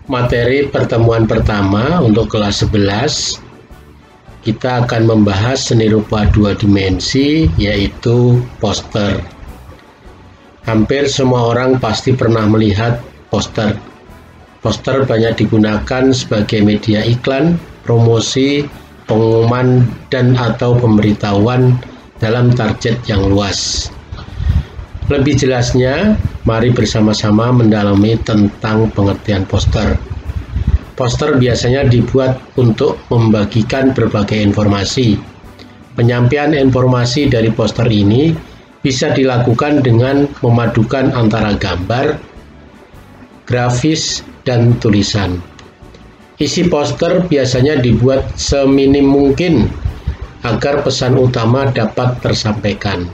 Materi pertemuan pertama untuk kelas 11, kita akan membahas seni rupa dua dimensi, yaitu poster. Hampir semua orang pasti pernah melihat poster. Poster banyak digunakan sebagai media iklan, promosi, pengumuman, dan atau pemberitahuan dalam target yang luas. Lebih jelasnya, mari bersama-sama mendalami tentang pengertian poster. Poster biasanya dibuat untuk membagikan berbagai informasi. Penyampaian informasi dari poster ini bisa dilakukan dengan memadukan antara gambar, grafis, dan tulisan. Isi poster biasanya dibuat seminim mungkin agar pesan utama dapat tersampaikan.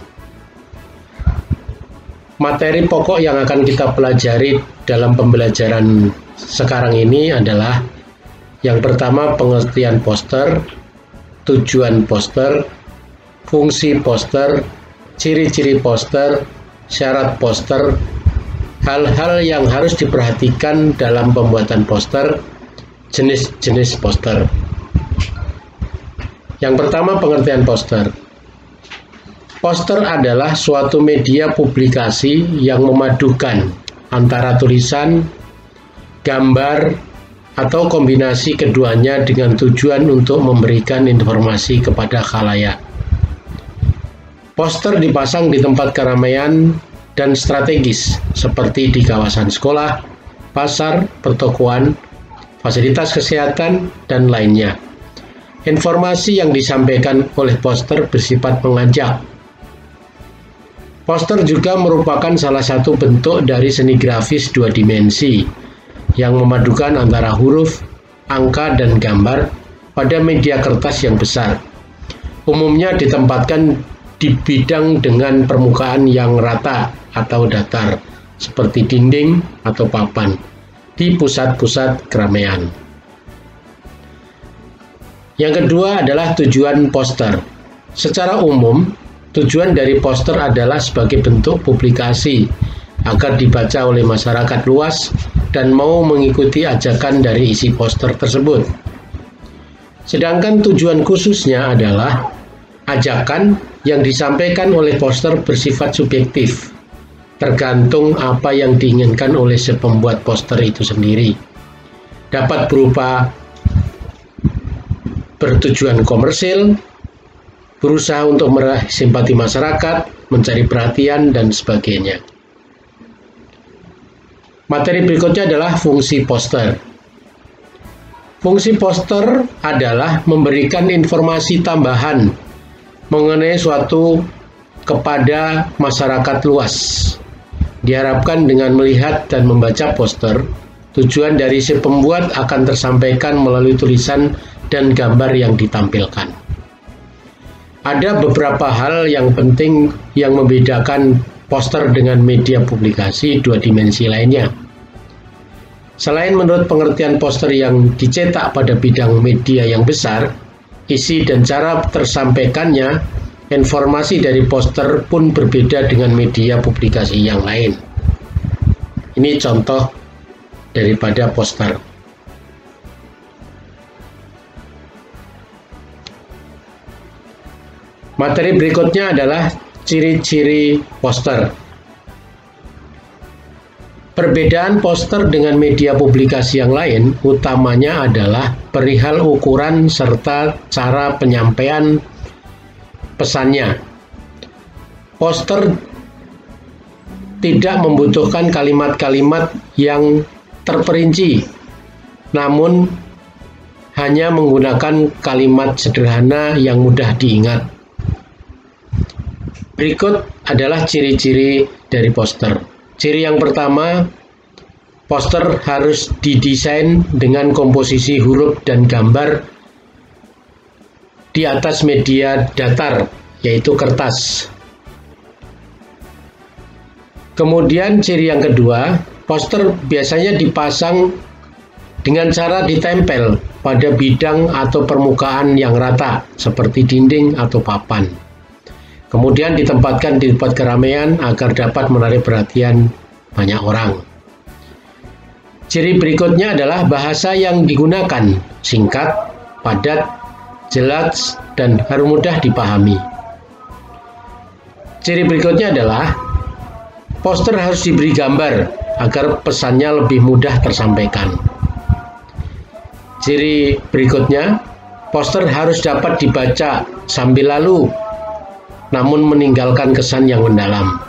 Materi pokok yang akan kita pelajari dalam pembelajaran sekarang ini adalah yang pertama, pengertian poster, tujuan poster, fungsi poster, ciri-ciri poster, syarat poster, hal-hal yang harus diperhatikan dalam pembuatan poster, jenis-jenis poster. Yang pertama, pengertian poster. Poster adalah suatu media publikasi yang memadukan antara tulisan, gambar, atau kombinasi keduanya dengan tujuan untuk memberikan informasi kepada khalayak. Poster dipasang di tempat keramaian dan strategis seperti di kawasan sekolah, pasar, pertokoan, fasilitas kesehatan, dan lainnya. Informasi yang disampaikan oleh poster bersifat mengajak. Poster juga merupakan salah satu bentuk dari seni grafis dua dimensi yang memadukan antara huruf, angka, dan gambar pada media kertas yang besar. Umumnya ditempatkan di bidang dengan permukaan yang rata atau datar, seperti dinding atau papan, di pusat-pusat keramaian. Yang kedua adalah tujuan poster. Secara umum, tujuan dari poster adalah sebagai bentuk publikasi agar dibaca oleh masyarakat luas dan mau mengikuti ajakan dari isi poster tersebut. Sedangkan tujuan khususnya adalah ajakan yang disampaikan oleh poster bersifat subjektif, tergantung apa yang diinginkan oleh si pembuat poster itu sendiri. Dapat berupa bertujuan komersil, berusaha untuk meraih simpati masyarakat, mencari perhatian, dan sebagainya. Materi berikutnya adalah fungsi poster. Fungsi poster adalah memberikan informasi tambahan mengenai suatu kepada masyarakat luas. Diharapkan dengan melihat dan membaca poster, tujuan dari si pembuat akan tersampaikan melalui tulisan dan gambar yang ditampilkan. Ada beberapa hal yang penting yang membedakan poster dengan media publikasi dua dimensi lainnya. Selain menurut pengertian poster yang dicetak pada bidang media yang besar, isi dan cara tersampaikannya, informasi dari poster pun berbeda dengan media publikasi yang lain. Ini contoh daripada poster. Materi berikutnya adalah ciri-ciri poster. Perbedaan poster dengan media publikasi yang lain utamanya adalah perihal ukuran serta cara penyampaian pesannya. Poster tidak membutuhkan kalimat-kalimat yang terperinci, namun hanya menggunakan kalimat sederhana yang mudah diingat. Berikut adalah ciri-ciri dari poster. Ciri yang pertama, poster harus didesain dengan komposisi huruf dan gambar di atas media datar, yaitu kertas. Kemudian ciri yang kedua, poster biasanya dipasang dengan cara ditempel pada bidang atau permukaan yang rata, seperti dinding atau papan. Kemudian ditempatkan di tempat keramaian agar dapat menarik perhatian banyak orang. Ciri berikutnya adalah bahasa yang digunakan singkat, padat, jelas, dan harus mudah dipahami. Ciri berikutnya adalah poster harus diberi gambar agar pesannya lebih mudah tersampaikan. Ciri berikutnya, poster harus dapat dibaca sambil lalu, namun meninggalkan kesan yang mendalam.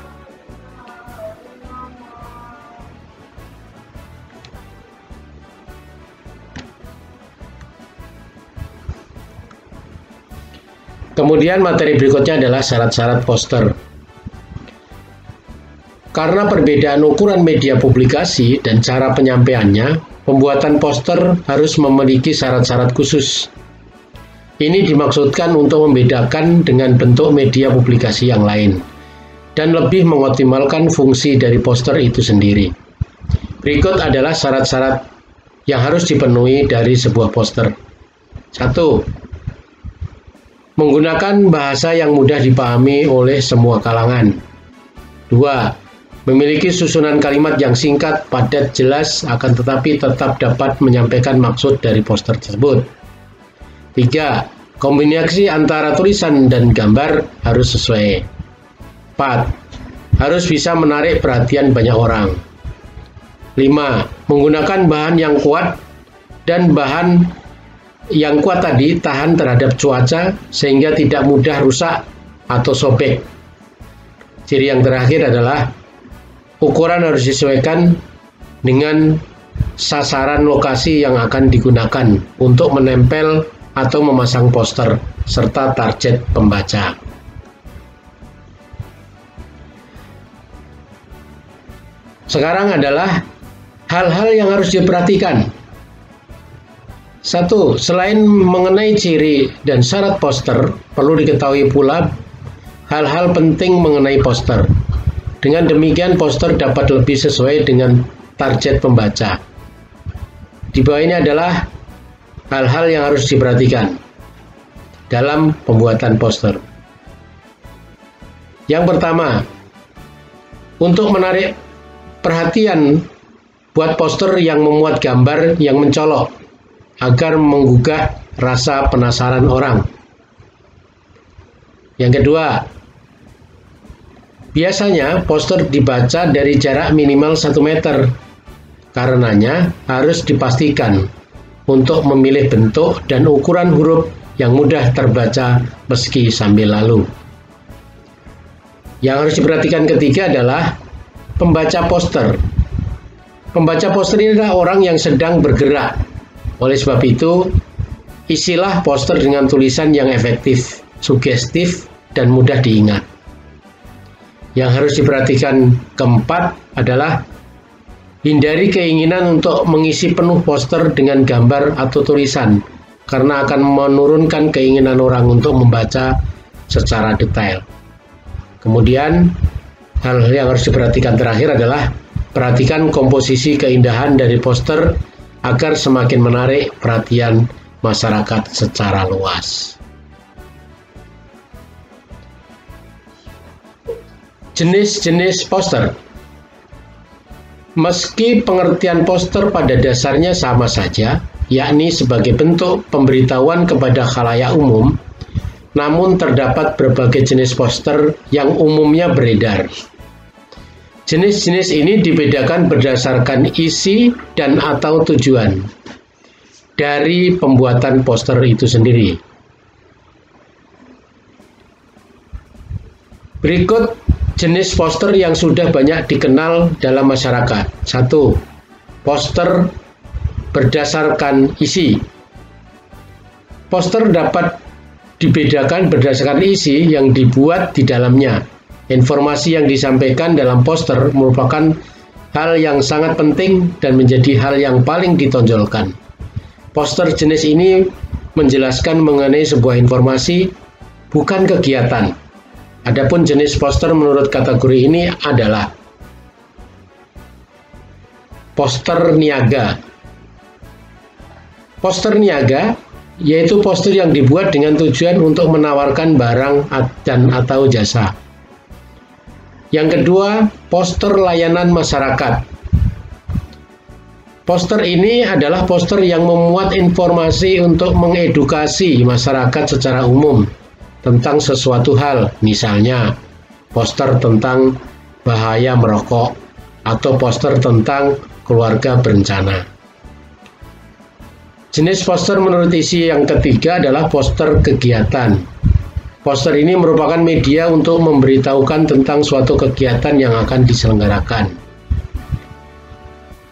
Kemudian materi berikutnya adalah syarat-syarat poster. Karena perbedaan ukuran media publikasi dan cara penyampaiannya, pembuatan poster harus memiliki syarat-syarat khusus. Ini dimaksudkan untuk membedakan dengan bentuk media publikasi yang lain dan lebih mengoptimalkan fungsi dari poster itu sendiri. Berikut adalah syarat-syarat yang harus dipenuhi dari sebuah poster. 1. Menggunakan bahasa yang mudah dipahami oleh semua kalangan. 2. Memiliki susunan kalimat yang singkat, padat, jelas, akan tetapi tetap dapat menyampaikan maksud dari poster tersebut. 3. Kombinasi antara tulisan dan gambar harus sesuai. 4. Harus bisa menarik perhatian banyak orang. 5. Menggunakan bahan yang kuat dan bahan yang kuat tadi tahan terhadap cuaca sehingga tidak mudah rusak atau sobek. Ciri yang terakhir adalah ukuran harus disesuaikan dengan sasaran lokasi yang akan digunakan untuk menempel atau memasang poster serta target pembaca. Sekarang adalah hal-hal yang harus diperhatikan. 1. Selain mengenai ciri dan syarat poster, perlu diketahui pula hal-hal penting mengenai poster. Dengan demikian, poster dapat lebih sesuai dengan target pembaca. Di bawah ini adalah hal-hal yang harus diperhatikan dalam pembuatan poster. Yang pertama, untuk menarik perhatian, buat poster yang memuat gambar yang mencolok agar menggugah rasa penasaran orang. Yang kedua, biasanya poster dibaca dari jarak minimal 1 meter. Karenanya harus dipastikan untuk memilih bentuk dan ukuran huruf yang mudah terbaca meski sambil lalu. Yang harus diperhatikan ketiga adalah pembaca poster. Pembaca poster ini adalah orang yang sedang bergerak. Oleh sebab itu, isilah poster dengan tulisan yang efektif, sugestif, dan mudah diingat. Yang harus diperhatikan keempat adalah hindari keinginan untuk mengisi penuh poster dengan gambar atau tulisan, karena akan menurunkan keinginan orang untuk membaca secara detail. Kemudian, hal yang harus diperhatikan terakhir adalah perhatikan komposisi keindahan dari poster agar semakin menarik perhatian masyarakat secara luas. Jenis-jenis poster. Meski pengertian poster pada dasarnya sama saja, yakni sebagai bentuk pemberitahuan kepada khalayak umum, namun terdapat berbagai jenis poster yang umumnya beredar. Jenis-jenis ini dibedakan berdasarkan isi dan atau tujuan dari pembuatan poster itu sendiri. Berikut jenis poster yang sudah banyak dikenal dalam masyarakat. 1. Poster berdasarkan isi. Poster dapat dibedakan berdasarkan isi yang dibuat di dalamnya. Informasi yang disampaikan dalam poster merupakan hal yang sangat penting dan menjadi hal yang paling ditonjolkan. Poster jenis ini menjelaskan mengenai sebuah informasi, bukan kegiatan. Adapun jenis poster menurut kategori ini adalah poster niaga. Poster niaga yaitu poster yang dibuat dengan tujuan untuk menawarkan barang dan atau jasa. Yang kedua, poster layanan masyarakat. Poster ini adalah poster yang memuat informasi untuk mengedukasi masyarakat secara umum tentang sesuatu hal, misalnya poster tentang bahaya merokok atau poster tentang keluarga berencana. Jenis poster menurut isi yang ketiga adalah poster kegiatan. Poster ini merupakan media untuk memberitahukan tentang suatu kegiatan yang akan diselenggarakan.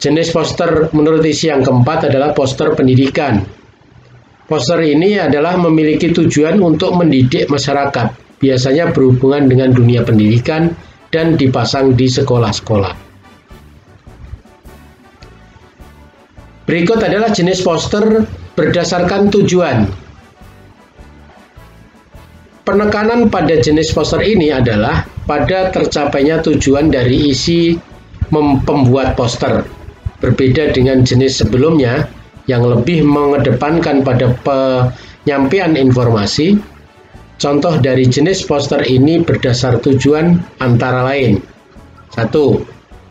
Jenis poster menurut isi yang keempat adalah poster pendidikan. Poster ini adalah memiliki tujuan untuk mendidik masyarakat, biasanya berhubungan dengan dunia pendidikan dan dipasang di sekolah-sekolah. Berikut adalah jenis poster berdasarkan tujuan. Penekanan pada jenis poster ini adalah pada tercapainya tujuan dari isi pembuat poster. Berbeda dengan jenis sebelumnya yang lebih mengedepankan pada penyampaian informasi. Contoh dari jenis poster ini berdasar tujuan antara lain. 1.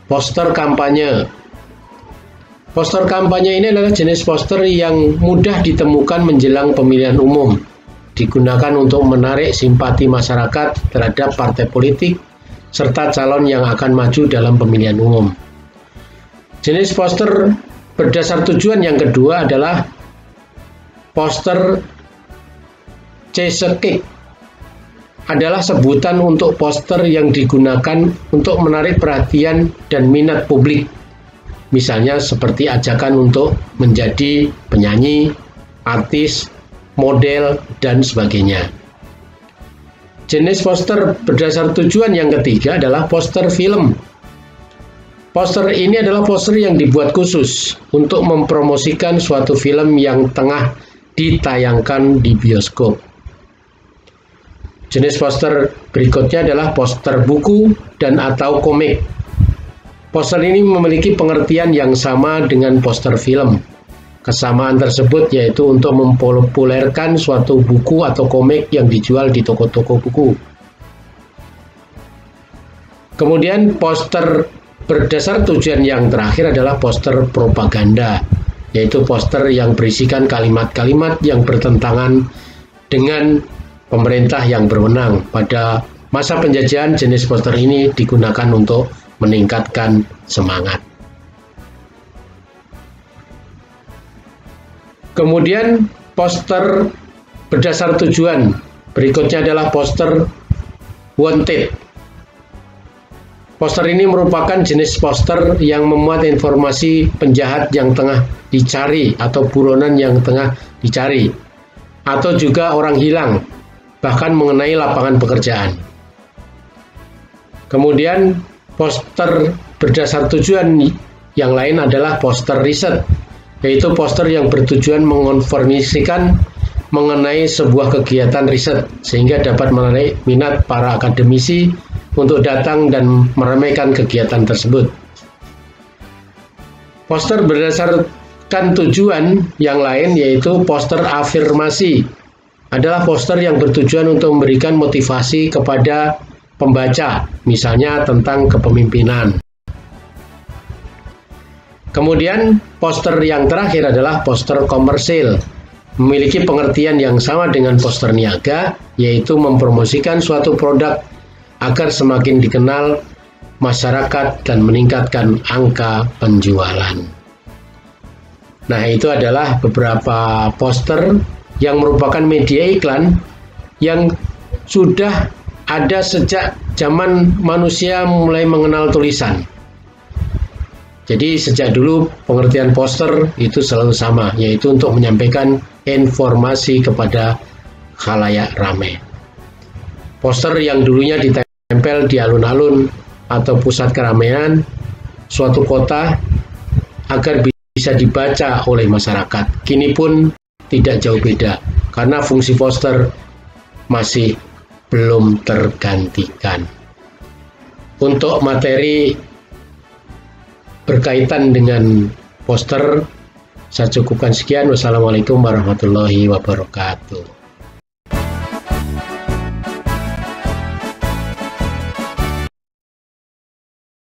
Poster kampanye. Poster kampanye ini adalah jenis poster yang mudah ditemukan menjelang pemilihan umum. Digunakan untuk menarik simpati masyarakat terhadap partai politik serta calon yang akan maju dalam pemilihan umum. Jenis poster berdasar tujuan yang kedua adalah poster cekik. Adalah sebutan untuk poster yang digunakan untuk menarik perhatian dan minat publik. Misalnya seperti ajakan untuk menjadi penyanyi, artis, model, dan sebagainya. Jenis poster berdasar tujuan yang ketiga adalah poster film. Poster ini adalah poster yang dibuat khusus untuk mempromosikan suatu film yang tengah ditayangkan di bioskop. Jenis poster berikutnya adalah poster buku dan atau komik. Poster ini memiliki pengertian yang sama dengan poster film. Kesamaan tersebut yaitu untuk mempopulerkan suatu buku atau komik yang dijual di toko-toko buku. Kemudian poster berdasar tujuan yang terakhir adalah poster propaganda, yaitu poster yang berisikan kalimat-kalimat yang bertentangan dengan pemerintah yang berwenang. Pada masa penjajahan, jenis poster ini digunakan untuk meningkatkan semangat. Kemudian poster berdasar tujuan berikutnya adalah poster wanted. Poster ini merupakan jenis poster yang memuat informasi penjahat yang tengah dicari atau buronan yang tengah dicari, atau juga orang hilang, bahkan mengenai lapangan pekerjaan. Kemudian poster berdasar tujuan yang lain adalah poster riset, yaitu poster yang bertujuan menginformasikan mengenai sebuah kegiatan riset sehingga dapat menarik minat para akademisi untuk datang dan meramaikan kegiatan tersebut. Poster berdasarkan tujuan yang lain yaitu poster afirmasi, adalah poster yang bertujuan untuk memberikan motivasi kepada pembaca, misalnya tentang kepemimpinan. Kemudian poster yang terakhir adalah poster komersil, memiliki pengertian yang sama dengan poster niaga, yaitu mempromosikan suatu produk agar semakin dikenal masyarakat dan meningkatkan angka penjualan. Nah, itu adalah beberapa poster yang merupakan media iklan yang sudah ada sejak zaman manusia mulai mengenal tulisan. Jadi sejak dulu pengertian poster itu selalu sama, yaitu untuk menyampaikan informasi kepada khalayak ramai. Poster yang dulunya ditempel di alun-alun atau pusat keramaian suatu kota agar bisa dibaca oleh masyarakat. Kini pun tidak jauh beda, karena fungsi poster masih belum tergantikan. Untuk materi berkaitan dengan poster, saya cukupkan sekian. Wassalamualaikum warahmatullahi wabarakatuh.